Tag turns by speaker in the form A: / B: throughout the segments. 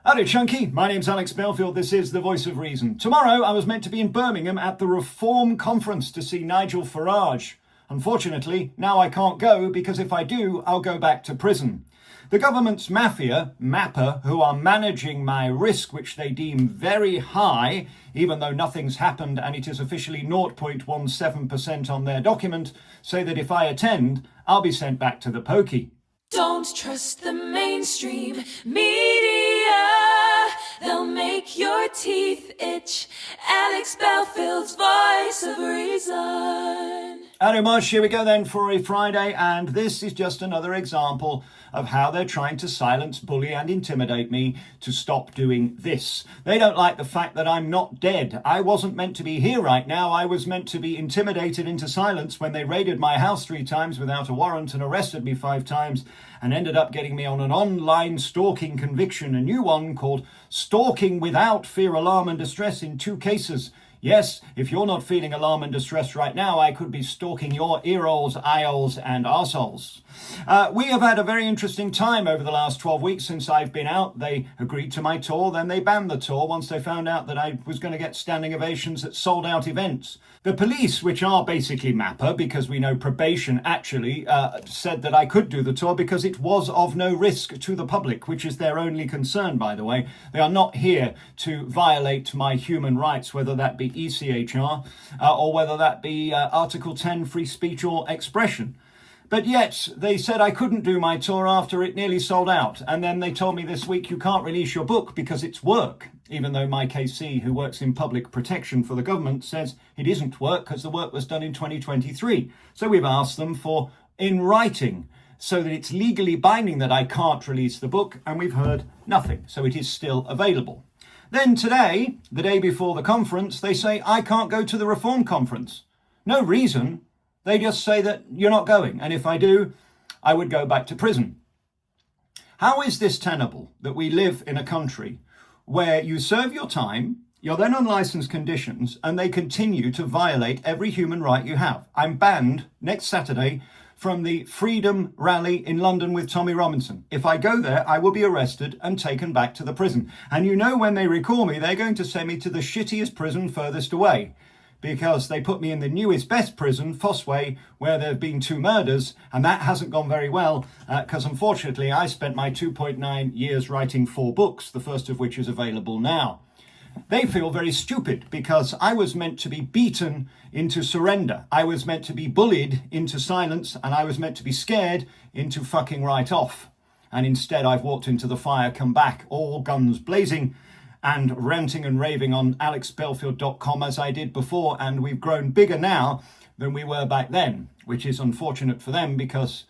A: Howdy Chunky, my name's Alex Belfield, this is The Voice of Reason. Tomorrow I was meant to be in Birmingham at the Reform Conference to see NIGEL FARAGE. Unfortunately, now I can't go because if I do, I'll go back to prison. The government's mafia, MAPA, who are managing my risk, which they deem very high, even though nothing's happened and it is officially 0.17% on their document, say that if I attend, I'll be sent back to the pokey.
B: Don't trust the mainstream media. They'll make your teeth itch. Alex Belfield's Voice of Reason.
A: Howdy much, here we go then for a Friday, and this is just another example of how they're trying to silence, bully and intimidate me to stop doing this. They don't like the fact that I'm not dead. I wasn't meant to be here right now. I was meant to be intimidated into silence when they raided my house 3 times without a warrant and arrested me 5 times and ended up getting me on an online stalking conviction, a new one called Stalking Without Fear, Alarm and Distress in 2 cases. Yes, if you're not feeling alarm and distress right now, I could be stalking your earholes, eyeholes and arseholes. We have had a very interesting time over the last 12 weeks since I've been out. They agreed to my tour, then they banned the tour once they found out that I was going to get standing ovations at sold-out events. The police, which are basically MAPA, because we know Probation actually said that I could do the tour because it was of no risk to the public, which is their only concern, by the way. They are not here to violate my human rights, whether that be ECHR or whether that be Article 10 free speech or expression. But yet they said I couldn't do my tour after it nearly sold out. And then they told me this week you can't release your book because it's work. Even though my KC, who works in public protection for the government, says it isn't work because the work was done in 2023. So we've asked them for in writing so that it's legally binding that I can't release the book, and we've heard nothing. So it is still available. Then today, the day before the conference, they say I can't go to the Reform Conference. No reason. They just say that you're not going. And if I do, I would go back to prison. How is this tenable that we live in a country where you serve your time, you're then on licensed conditions, and they continue to violate every human right you have? I'm banned next Saturday from the Freedom Rally in London with Tommy Robinson. If I go there, I will be arrested and taken back to the prison. And you know when they recall me, they're going to send me to the shittiest prison furthest away, because they put me in the newest best prison, Fossway, where there have been 2 murders, and that hasn't gone very well, because unfortunately I spent my 2.9 years writing 4 books, the first of which is available now. They feel very stupid because I was meant to be beaten into surrender. I was meant to be bullied into silence, and I was meant to be scared into fucking right off. And instead I've walked into the fire, come back, all guns blazing, and ranting and raving on alexbelfield.com as I did before, and we've grown bigger now than we were back then, which is unfortunate for them because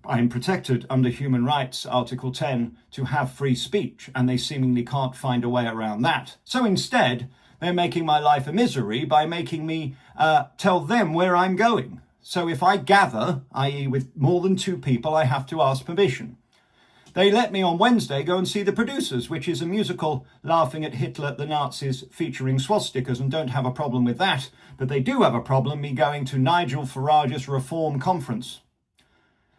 A: I'm protected under human rights, Article 10, to have free speech, and they seemingly can't find a way around that. So instead, they're making my life a misery by making me tell them where I'm going. So if I gather, i.e. with more than 2 people, I have to ask permission. They let me on Wednesday go and see The Producers, which is a musical laughing at Hitler, the Nazis, featuring swastikas, and don't have a problem with that. But they do have a problem me going to NIGEL FARAGE's Reform Conference.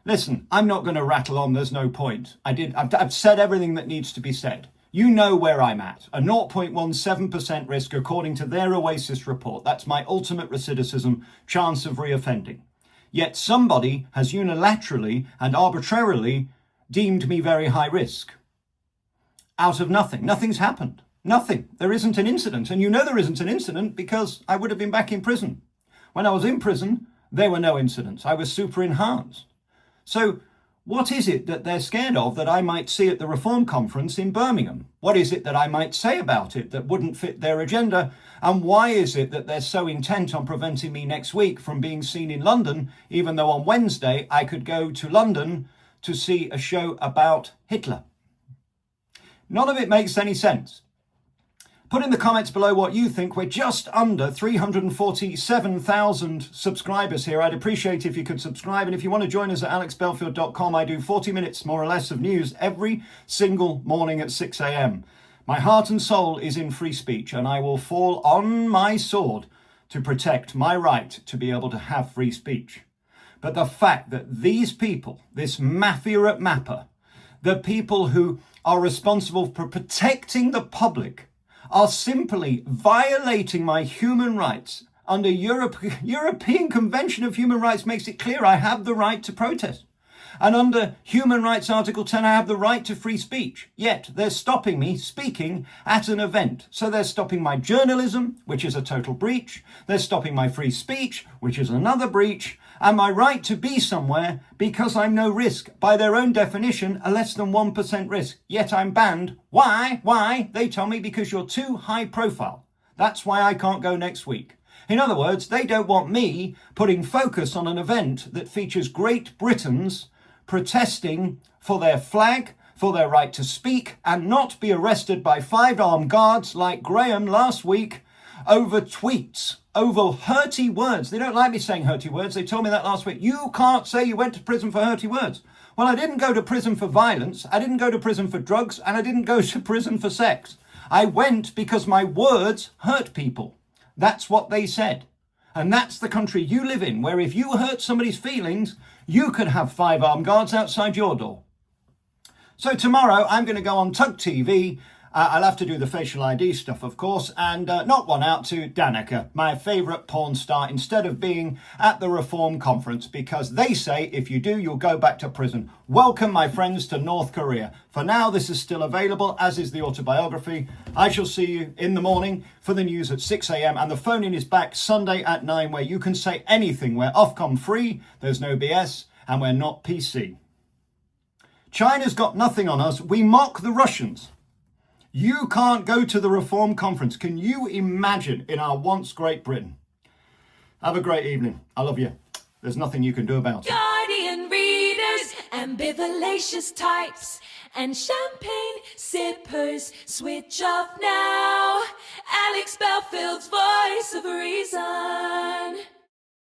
A: Listen, I'm not going to rattle on, there's no point. I've said everything that needs to be said. You know where I'm at. A 0.17% risk according to their Oasis report. That's my ultimate recidivism chance of reoffending. Yet somebody has unilaterally and arbitrarily deemed me very high risk. Out of nothing. Nothing's happened. Nothing. There isn't an incident. And you know there isn't an incident because I would have been back in prison. When I was in prison, there were no incidents. I was super enhanced. So what is it that they're scared of that I might see at the Reform Conference in Birmingham? What is it that I might say about it that wouldn't fit their agenda? And why is it that they're so intent on preventing me next week from being seen in London, even though on Wednesday I could go to London to see a show about Hitler? None of it makes any sense. Put in the comments below what you think. We're just under 347,000 subscribers here. I'd appreciate if you could subscribe. And if you want to join us at alexbelfield.com, I do 40 minutes more or less of news every single morning at 6 a.m. My heart and soul is in free speech, and I will fall on my sword to protect my right to be able to have free speech. But the fact that these people, this mafia at MAPA, the people who are responsible for protecting the public are simply violating my human rights. Under European Convention of Human Rights makes it clear I have the right to protest. And under Human Rights Article 10, I have the right to free speech. Yet they're stopping me speaking at an event. So they're stopping my journalism, which is a total breach. They're stopping my free speech, which is another breach. And my right to be somewhere because I'm no risk. By their own definition, a less than 1% risk. Yet I'm banned. Why? Why? They tell me because you're too high profile. That's why I can't go next week. In other words, they don't want me putting focus on an event that features Great Britons protesting for their flag, for their right to speak, and not be arrested by 5 armed guards like Graham last week over tweets, over hurty words. They don't like me saying hurty words. They told me that last week. You can't say you went to prison for hurty words. Well, I didn't go to prison for violence. I didn't go to prison for drugs, and I didn't go to prison for sex. I went because my words hurt people. That's what they said. And that's the country you live in, where if you hurt somebody's feelings, you could have 5 armed guards outside your door. So tomorrow I'm going to go on Tug TV. I'll have to do the facial ID stuff, of course, and knock one out to Danica, my favourite porn star, instead of being at the Reform Conference, because they say if you do, you'll go back to prison. Welcome, my friends, to North Korea. For now, this is still available, as is the autobiography. I shall see you in the morning for the news at 6 a.m. and the phone-in is back Sunday at 9, where you can say anything. We're OFCOM free, there's no BS, and we're not PC. China's got nothing on us. We mock the Russians. You can't go to the Reform Conference. Can you imagine in our once Great Britain? Have a great evening. I love you. There's nothing you can do about it.
B: Guardian readers, ambivalentious types, and champagne sippers, switch off now. Alex Belfield's voice of reason.